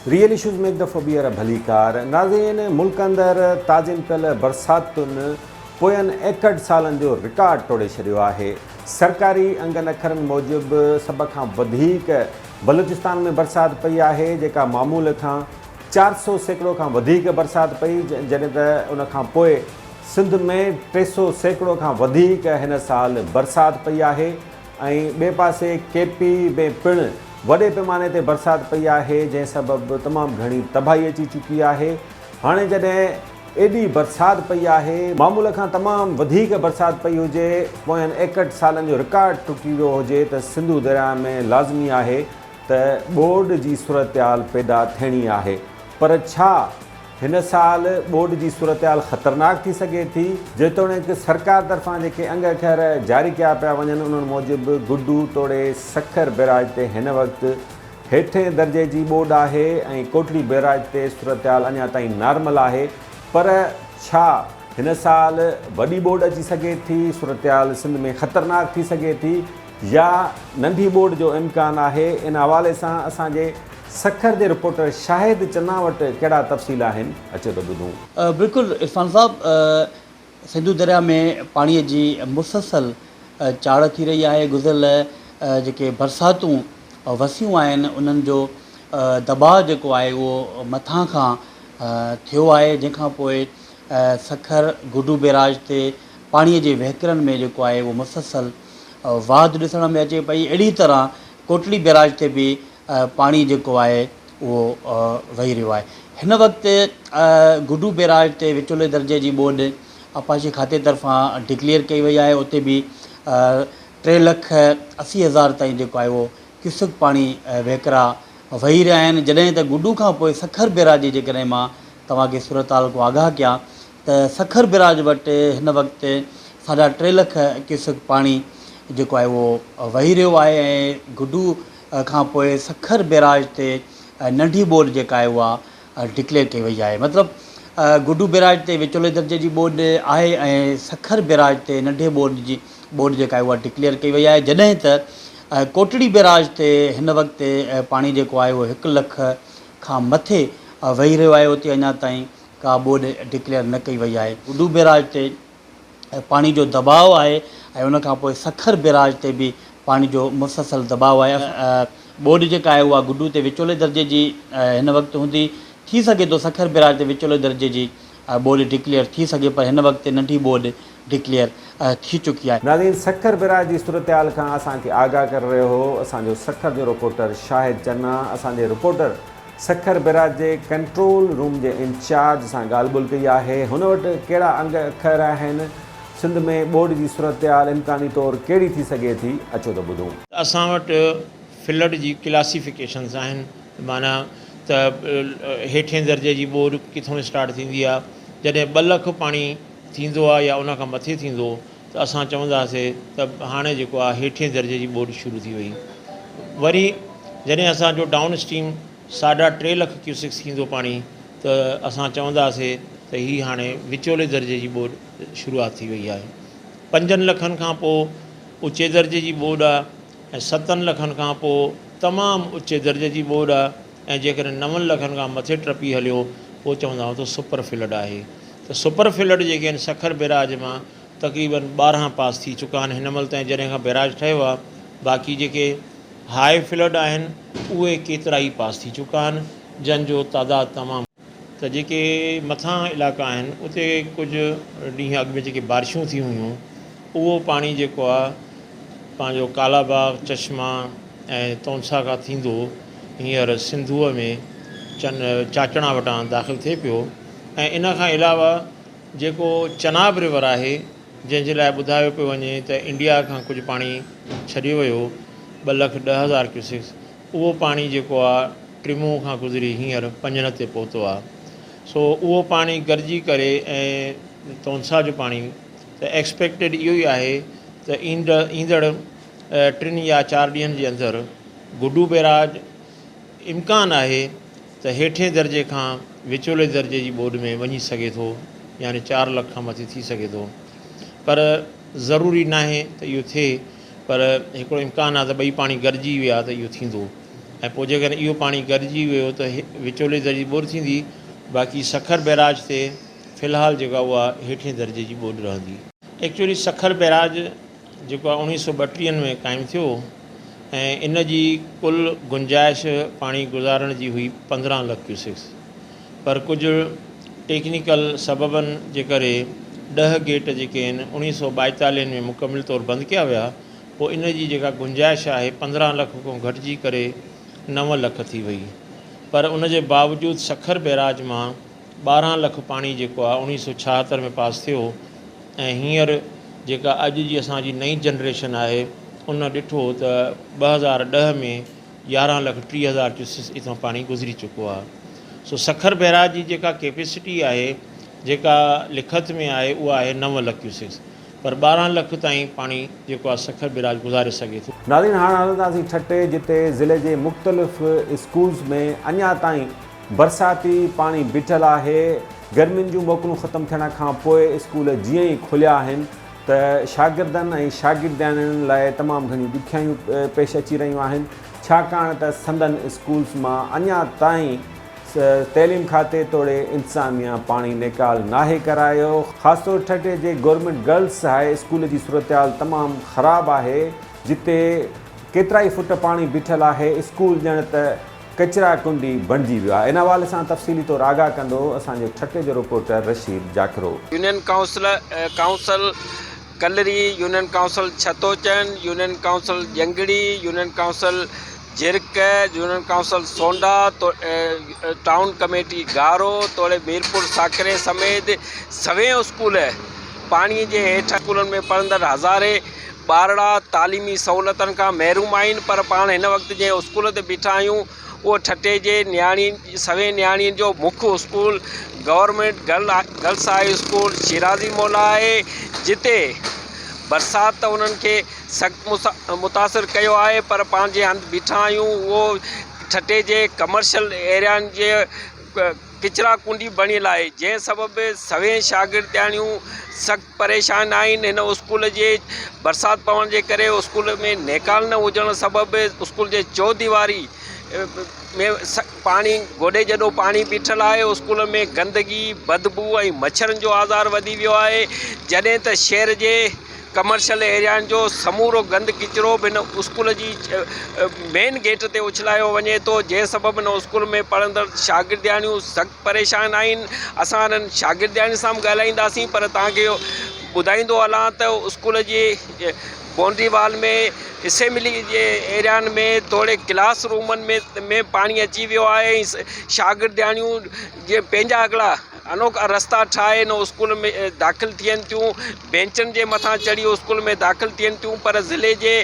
Real issues में एक दफ़ो ॿीहर भलीकार नाज़रीन मुल्क अंदर ताज़िम कल बरसातुनि पोयनि 61 सालनि जो रिकॉर्ड तोड़े छॾियो आहे। सरकारी अंगनि अखरनि मूजिबि सभ खां वधीक बलूचिस्तान में बरसाति पई आहे, जेका मामूल खां 400 सैकड़ो खां वधीक बरसाति पई, जॾहिं त उन खां पोइ सिंध में 300 सैकड़ो खां वधीक हिन साल बरसाति पई आहे। ऐं ॿिए पासे केपी में पिणु वॾे पैमाने ते बरसाति पई आहे, जंहिं सबबि तमामु घणी तबाही अची चुकी आहे। हाणे जॾहिं एॾी बरसाति पई आहे, मामूल खां तमामु वधीक बरसाति पई हुजे, पोयनि 61 सालनि जो रिकॉर्ड टुटी वियो हुजे, त सिंधु दरिया में लाज़मी आहे त ॿोॾ जी सूरतहाल पैदा थियणी आहे। पर छा हिन साल ॿोॾ जी सूरतहाल ख़तरनाक थी सघे थी? जेतोणीकि सरकार तरफ़ां जेके अंग अखर जारी कया पिया वञनि, उन्हनि मूजिबि गुड्डू तोड़े सखर बैराज ते हिन वक़्तु हेठें दर्जे जी ॿोॾ आहे ऐं कोटली बैराज ते सूरतहाल अञा ताईं नॉर्मल आहे। पर छा हिन साल वॾी ॿोॾ अची सघे थी? सूरतहाल सिंध में ख़तरनाक थी सघे थी या नंढी ॿोॾ जो इम्कान आहे? इन हवाले सां असांजे सखर जे रिपोर्टर शाहिद चन्ना वटि कहिड़ा तफ़सील आहिनि, अचो त ॿुधूं। बिल्कुलु इरफान साहब, सिंधु दरिया में पाणीअ जी मुसलसल चाढ़ थी रही आहे। गुज़िरियल जेके बरसातूं वसियूं आहिनि, उन्हनि जो दबाव जेको आहे उहो मथां खां थियो आहे, जंहिंखां पोइ सखर गुड्डू बैराज ते पाणीअ जे वहिकरनि में जेको आहे उहो मुसलसल वाध ॾिसण में अचे पई। अहिड़ी तरह कोटली बैराज ते बि पाणी जेको आहे उहो वही रहियो आहे। हिन वक़्तु गुड्डू बैराज ते विचोले दर्जे जी ॿोॾ अपाचे खाते तरफ़ां डिक्लेयर कई वई आहे। उते बि 3,80,000 ताईं जेको आहे उहो क्यूसेक पाणी वहिकरा वही रहिया आहिनि। जॾहिं त गुड्डू खां पोइ सखर बैराज जी जेकॾहिं मां तव्हांखे सूरतहाल को आगाह कयां त सखर बैराज वटि हिन वक़्तु 3.5 लाख क्यूसेक पाणी जेको आहे उहो वही रहियो आहे। ऐं गुड्डू खां पोइ सखर बैराज ते नंढी ॿोॾ जेका आहे उहा डिक्लेयर कई वई आहे। मतिलबु गुड्डू बैराज ते विचोले दर्जे जी ॿोॾ आहे ऐं सखर बैराज ते नंढे ॿोॾ जेका आहे उहा डिक्लेयर कई वई आहे। जॾहिं त कोटड़ी बैराज ते हिन वक़्तु पाणी जेको आहे उहो 1 लख खां मथे वही रहियो आहे। उते अञा ताईं का ॿोॾ डिक्लेयर न कई वई आहे। गुड्डू बैराज ते पाणी जो दबाव आहे ऐं उनखां पोइ सखर बैराज ते बि पाणी जो मुसलसल दबाव आहे। ॿोॾ जेका आहे उहा गुड्डू ते विचोले दर्जे जी हिन वक़्तु हूंदी। थी सघे थो सखर बैराज ते विचोले दर्जे जी ॿोॾ डिक्लेयर थी सघे, पर हिन वक़्तु नंढी ॿोॾ डिक्लेयर थी चुकी आहे। नाज़रीन, सखर बैराज जी सूरतहाल खां असांखे आगाह करे रहियो हो असांजो सखर जो रिपोर्टर शाहिद चन्ना। असांजे रिपोर्टर सखर बैराज जे कंट्रोल रूम जे इंचार्ज सां ॻाल्हि ॿोल कई आहे। हुन वटि कहिड़ा अंग अखर आहिनि, सिंध में ॿोॾ जी सूरतहाल इम्कानी तौरु कहिड़ी थी सघे थी, अचो त ॿुधूं। असां वटि फ्लड जी क्लासिफिकेशन्स आहिनि, माना त हेठें दर्जे जी ॿोॾ किथां स्टार्ट थींदी आहे। जॾहिं 2 लख पाणी थींदो आहे या उन खां मथे थींदो त असां चवंदासीं त हाणे जेको आहे हेठें दर्जे जी ॿोॾ शुरू थी वई। वरी जॾहिं असांजो डाउन स्ट्रीम 3.5 लाख क्यूसेक्स थींदो पाणी, त असां चवंदासीं त हीअ हाणे विचोले दर्जे जी ॿोॾ शुरूआत थी वई आहे। 5 लखनि खां पोइ ऊचे दर्जे जी ॿोॾ आहे ऐं 7 लखनि खां पोइ तमामु ऊचे दर्जे जी ॿोॾ आहे। ऐं जेकॾहिं 9 लखनि खां मथे टपी हलियो पोइ चवंदा आहियूं त सुपर फ्लड आहे। त सुपर फ्लड जेके आहिनि सखर बैराज मां तक़रीबन 12 पास थी चुका आहिनि हिन महिल ताईं, जॾहिं खां बैराज ठहियो आहे। बाक़ी जेके हाई फ्लड आहिनि उहे केतिरा ई पास थी चुका आहिनि, जंहिंजो तादादु तमामु। त जेके मथां इलाइक़ा आहिनि उते कुझु ॾींहं अॻु में जेके बारिशूं थी हुयूं, उहो पाणी जेको आहे पंहिंजो कालाबाग, चश्मा ऐं तौंसा खां थींदो हींअर सिंधूअ में चाचणा वटां दाख़िल थिए पियो। ऐं इन खां अलावा जेको चनाब रिवर आहे, जंहिंजे लाइ ॿुधायो पियो वञे त इंडिया खां कुझु पाणी छॾियो वियो 2,10,000 क्यूसेक्स, उहो पाणी जेको आहे ट्रिमो खां गुज़री हींअर पंजन ते पहुतो आहे। सो उहो पाणी गॾिजी करे ऐं तौंसा जो पाणी त एक्सपेक्टेड इहो ई आहे त ईंदड़ 3 या 4 ॾींहंनि जे अंदरि गुड्डू बैराज इम्कान आहे त हेठें दर्जे खां विचोले दर्जे जी ॿोॾ में वञी सघे थो, यानी 4 लख खां मथे थी सघे थो। पर ज़रूरी न आहे त इहो थिए, पर हिकिड़ो इम्कान आहे त ॿई पाणी गॾिजी विया त इहो थींदो। ऐं पोइ जेकॾहिं इहो पाणी गॾिजी वियो त विचोले दर्जे जी ॿोॾि थींदी, बाक़ी सखर बैराज ते फ़िलहालु जेका उहा हेठिएं दर्जे जी ॿोॾि रहंदी। एक्चुअली सखर बैराज जेको आहे 1932 में क़ाइमु थियो ऐं इन जी कुल गुंजाइश पाणी गुज़ारण जी हुई 15 लाख क्यूसेक्स, पर कुझु टेक्निकल सबबनि जे करे 10 गेट जेके आहिनि 1942 में मुकमिल तौरु बंदि कया विया। पोइ इन जी जेका गुंजाइश आहे 15 लाख खां घटिजी करे 9 लाख थी वई, पर उन जे बावजूदि सखर बैराज मां 12 लाख पाणी जेको आहे 1976 में पास थियो ऐं हींअर जेका अॼु जी असांजी नई जनरेशन आहे उन ॾिठो त 2010 में 11,30,000 क्यूसेक्स इथां पाणी गुज़री चुको आहे। सो सखर बैराज जी जेका कैपेसिटी आहे जेका लिखत में आहे उहा आहे 9 लाख क्यूसेक्स, पर 12 लाख ताईं पाणी जेको आहे सखर बैराज गुज़ारे सघे थो। नाज़रीन, हाणे हलंदासीं ठटे, जिते ज़िले जे मुख़्तलिफ़ स्कूल्स में अञा ताईं बरसाती पाणी बीठल आहे। गर्मियुनि जूं मोकलूं ख़तमु थियण खां पोइ स्कूल जीअं ई खुलिया आहिनि त शागिर्दनि ऐं शागिर्दियाणियुनि लाइ तमामु घणियूं ॾुखियायूं पेश अची रहियूं आहिनि, छाकाणि त संदनि स्कूल्स मां अञा ताईं तइलीम खाते तोड़े इंतिज़ामिया पाणी निकाल नाहे करायो। ख़ासि तौरु ठटे जे गवर्नमेंट गर्ल्स हाई स्कूल जी सूरत तमामु ख़राबु आहे, जिते केतिरा ई फुट पाणी बीठल आहे। स्कूल ॼण त कचरा कुंडी बणिजी वियो आहे। इन हवाले सां तफ़सीली तौरु आगाह कंदो असांजो ठटे जो reporter Rashid Jakhro. Union council Kalri, union council Chhatochan, union council Jangri, union council Jirak, union council Sonda, town committee Garo, तोड़े मीरपुर साकरे समेत सवे स्कूल पानी के हेठ स्कूलों में पढ़ंदड़ हज़ारे ॿारड़ा तालीमी सहूलतन का महरूम आहिनि, पर पाण हिन वक़्तु जंहिं स्कूल ते बीठा आहियूं उहो ठटे जे सवे न्याणी जो मुख्य school government girls high school Shirazi मोला है, जिते बरसात उन्हनि खे सख़्तु मुतासिर कयो आहे, पर पंहिंजे हंधि बीठा आहियूं। उहो ठटे जे कमर्शियल एरियानि जे किचरा कुंडी बणियल आहे, जंहिं सबबु सवे शागिर्दियाणियूं सख़्तु परेशान आहिनि। हिन स्कूल जे बरसाति पवण जे करे स्कूल में नेकाल न हुजण सबबु स्कूल जे चौदीवारी में पाणी गोॾे जॾो पाणी बीठल आहे। स्कूल में गंदगी, बदबू ऐं मच्छरनि जो आज़ार वधी वियो आहे, जॾहिं त शहर जे कमर्शियल एरियानि जो समूरो गंद किचिरो बि हिन स्कूल जी मेन गेट ते उछलायो वञे थो, जंहिं सबबु हिन स्कूल में पढ़ंदड़ शागिर्दियाणियूं सख़्तु परेशान आहिनि। असां हिननि शागिर्दियाणियुनि सां बि ॻाल्हाईंदासीं, पर तव्हांखे ॿुधाईंदो हलां त स्कूल जी बाउंड्री वाल में असेंबली जे एरियानि में थोरे क्लास रूमनि में पाणी अची वियो आहे। शागिर्दियाणियूं जे पंहिंजा हिकिड़ा अनोखा रस्ता ठाहे हिन स्कूल में दाख़िल थियनि थियूं, बेंचनि जे मथां चढ़ी स्कूल में दाख़िल थियनि थियूं, पर ज़िले जे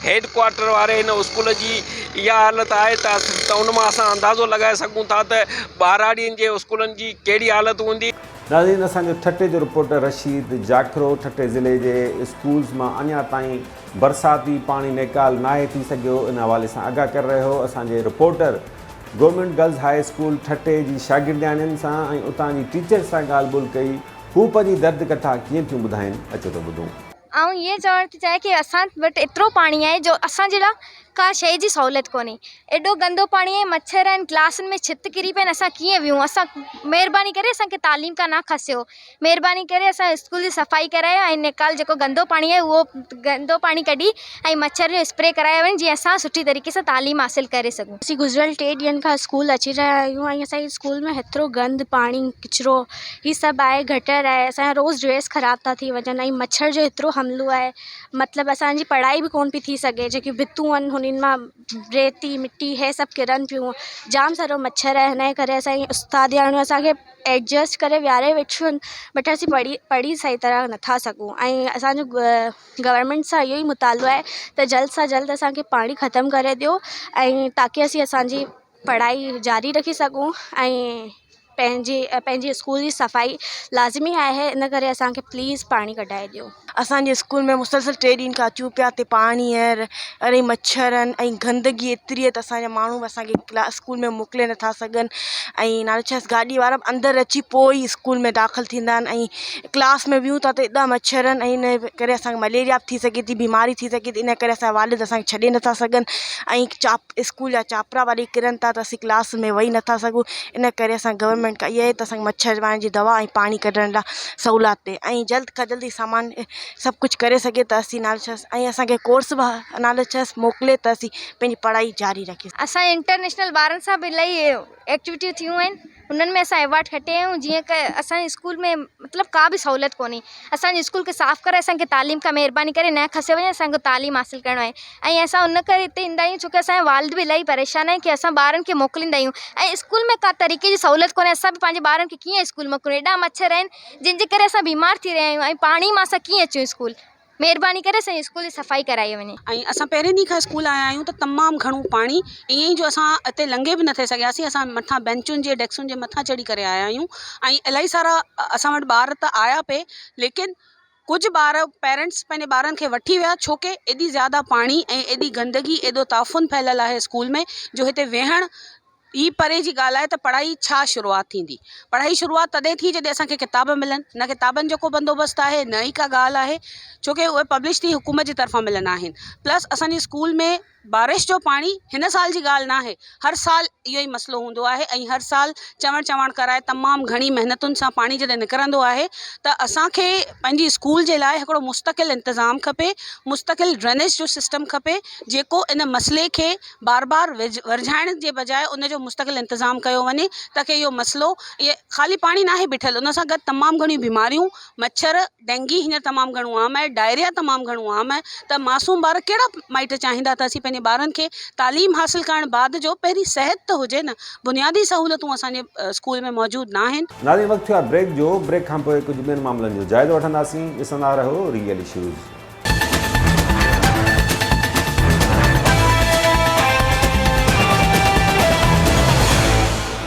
हेड क्वार्टर वारे हिन स्कूल जी इहा हालत आहे त उन मां असां अंदाज़ो लॻाए सघूं था त ॿारहाड़ियुनि जे स्कूलनि जी कहिड़ी हालत हूंदी। नाज़रीन, असांजो ठटे जो रिपोर्टर रशीद जाखरो ठटे ज़िले जे स्कूल्स मां अञा ताईं बरसाती पाणी निकाल नाहे थी सघियो, इन हवाले सां आगाह करे रहियो हो असांजे reporter. Government girls high school ठटे जी शागिर्दियाणियुनि सां ऐं उतां जी टीचर सां ॻाल्हि ॿोल कई। हू पंहिंजी दर्द कथा कीअं थियूं ॿुधाइनि, अचो त ॿुधूं। ऐं इहे चवणु थी चाहे की असां वटि एतिरो पाणी आहे जो असांजे लाइ का शइ जी सहूलियत कोन्हे। एॾो गंदो पाणी आहे, मच्छर आहिनि, क्लासुनि में छित किरी पिया आहिनि, असां कीअं वियूं। असां महिरबानी करे असांखे तालीम खां न खसियो, महिरबानी करे असां स्कूल जी सफ़ाई करायो ऐं निकाल जेको गंदो पाणी आहे उहो गंदो पाणी कढी ऐं मच्छर जो स्प्रे करायो वञे, जीअं असां सुठी तरीक़े सां तालीम हासिलु करे सघूं। असीं गुज़िरियल 3 ॾींहंनि खां स्कूल अची रहिया आहियूं ऐं असांजे स्कूल में हेतिरो गंद पाणी किचिरो हीअ सभु आहे, गटर आहे, असांजा रोज़ ड्रेस ख़राब था थी वञनि ऐं मच्छर जो हेतिरो हमिलो आहे, मतिलबु असांजी पढ़ाई बि कोन पई थी सघे। जेकी भितूं आहिनि हुननि मां रेती मिट्टी हे सभु किरनि पियूं, जाम सारो मच्छर आहे। हिन जे करे असांजी उस्तादियाणियूं असांखे एडजस्ट करे विहारे वेठियूं आहिनि, बट असीं पढ़ी सही तरह नथा सघूं। ऐं असांजो गवर्नमेंट सां इहो ई मुतालो आहे त जल्द सां जल्द असांखे पाणी ख़तमु करे ॾियो ऐं ताकी असीं असांजी पढ़ाई जारी रखी सघूं ऐं पंहिंजी स्कूल जी सफ़ाई लाज़मी आहे, इन करे असांखे प्लीज़ पाणी कढाए ॾियो। असांजे स्कूल में मुसलसल 3 ॾींहं खां अचूं पिया, ते पाणी आहे, अड़े मच्छर आहिनि ऐं गंदगी एतिरी आहे त असांजा माण्हू असांखे स्कूल में मोकिले नथा सघनि। ऐं नालो छा गाॾी वारा अंदरि अची पोइ ई स्कूल में दाख़िल थींदा आहिनि ऐं क्लास में वियूं था त एॾा मच्छर आहिनि ऐं इन करे असांखे मलेरिया थी सघे थी, बीमारी थी सघे थी। इन करे असांजा वालिद असांखे छॾे नथा सघनि ऐं स्कूल जा चापरा वारी किरनि था त असीं क्लास में वेही नथा सघूं। इन करे असां गवर्नमेंट खां इहा आहे त असांखे मच्छर मारण जी दवा ऐं पाणी कढण लाइ सहूलियत ॾिए ऐं जल्द खां जल्दी सामान सभु कुझु करे सघे त असीं नालो छा ऐं असांखे कोर्स बि नालो छा मोकिले त असीं पंहिंजी पढ़ाई जारी रखी। असां इंटरनेशनल ॿारनि सां बि इलाही एक्टिविटियूं थियूं आहिनि, हुननि में असां अवॉर्ड खटे आहियूं। जीअं की असांजे स्कूल में मतिलबु का बि सहूलियत कोन्हे, असांजे स्कूल खे साफ़ु करे असांखे तालीम खां महिरबानी करे न खसे वञे, असांखे तालीम हासिलु करिणो आहे। ऐं असां उन करे हिते ईंदा आहियूं छोकी असांजा वालिद बि इलाही परेशान आहिनि की असां ॿारनि खे मोकिलींदा आहियूं ऐं स्कूल में का तरीक़े जी सहूलियत कोन्हे। असां बि पंहिंजे ॿारनि खे कीअं स्कूल मोकिलियूं, एॾा मच्छर आहिनि जंहिंजे करे असां बीमार थी रहिया आहियूं ऐं पाणी मां असां कीअं अचूं स्कूल। महिरबानी करे असांजी स्कूल जी सफ़ाई कराई वञे। ऐं असां पहिरें ॾींहं खां स्कूल आया आहियूं त तमामु घणो पाणी ईअं ई जो असां हिते लंघे बि न थिए सघियासीं। असां मथां बेंचुनि जे डेस्कुनि जे मथां चढ़ी करे आया आहियूं ऐं इलाही सारा असां वटि ॿार त आया पे, लेकिन कुझु ॿार पेरेंट्स पंहिंजे ॿारनि खे वठी विया छोकी एॾी ज़्यादा पाणी ऐं एॾी गंदगी, एॾो ताफ़ुन फैलियल आहे स्कूल में जो हिते वेहण ही परे जी ॻाल्हि आहे त पढ़ाई छा शुरूआति थींदी। पढ़ाई शुरूआति तॾहिं थी जॾहिं असांखे किताब मिलनि, न किताबनि जो को बंदोबस्तु आहे, न ई का ॻाल्हि आहे छोकी उहे पब्लिश थी हुकूमत जी तरफ़ां मिलंदा आहिनि। प्लस असांजे स्कूल में बारिश जो पाणी हिन साल जी ॻाल्हि न आहे, हर साल इहो ई मसइलो हूंदो आहे ऐं हर साल चवण कराए तमामु घणी महिनतुनि सां पाणी जॾहिं निकिरंदो आहे त असांखे पंहिंजी स्कूल जे लाइ हिकिड़ो मुस्तक़िल इंतिज़ाम खपे, मुस्तक़िल ड्रेनेज जो सिस्टम खपे जेको इन मसइले खे बार बार वरझाइण जे बजाए उनजो मुस्तक़िल इंतिज़ाम कयो वञे ताकी इहो मसइलो, इहे ख़ाली पाणी न आहे बीठल, उन सां गॾु तमामु घणियूं बीमारियूं, मच्छर, डेंगी हींअर तमामु घणो आम आहे, डायरिया तमामु घणो आम आहे। त मासूम ॿार कहिड़ा माइट चाहींदा त असीं पंहिंजे ॿारनि खे तालीम हासिलु करण बाद जो पहिरीं सिहत त हुजे न, बुनियादी सहूलियतूं असांजे स्कूल में मौजूदु न आहिनि। नाज़रीन, वक़्तु थियो आहे ब्रेक जो। ब्रेक खां पोइ कुझु ॿियनि मामलनि जो जाइज़ो वठंदासीं। ॾिसंदा रहो रियल इश्यूज़।